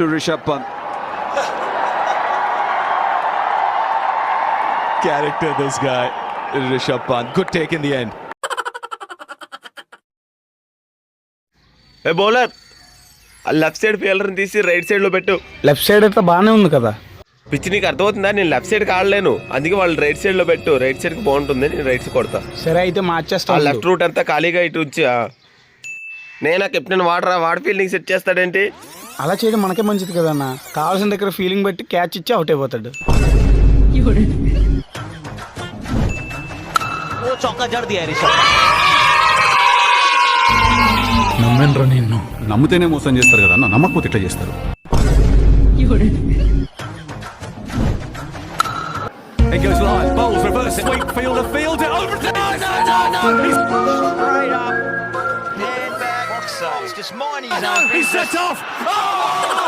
to Rishabh Pant. Character, this guy, Rishabh Pant. Good take in the end. A bowler, ఆ left side ఫీల్డర్ని తీసి right సైడ్లో పెట్టు. Left side అయితే బాగానే ఉంది కదా. పిచ్ నీకు అర్థమవుతుందా? నేను లెఫ్ట్ సైడ్కి ఆడలేను, అందుకే వాళ్ళు రైట్ సైడ్లో పెట్టు. రైట్ సైడ్కి బాగుంటుంది, నేను రైట్ సైడ్ కొడతా. సరే అయితే ఆ మార్చేస్తా. లెఫ్ట్ రూట్ అంతా ఖాళీగా ఇటు ఉంచి నేనా కెప్టెన్ వాడి ఫీల్డింగ్ సెట్ చేస్తాడేంటి? అలా చేయడం మనకే మంచిది కదన్న. కావాల్సిన దగ్గర ఫీలింగ్ బట్టి క్యాచ్ ఇచ్చి అవుట్ అయిపోతాడు. నమ్మెనరా నిన్ను. నమ్మితేనే మోసం చేస్తారు కదా అన్న, నమ్మకపోతే ఇట్లా చేస్తారు. It goes live. Bowles reverse it. Sweet fielder fields it over. No. He's straight up. Hand back. Box size. Just mind he's he's set off. Oh!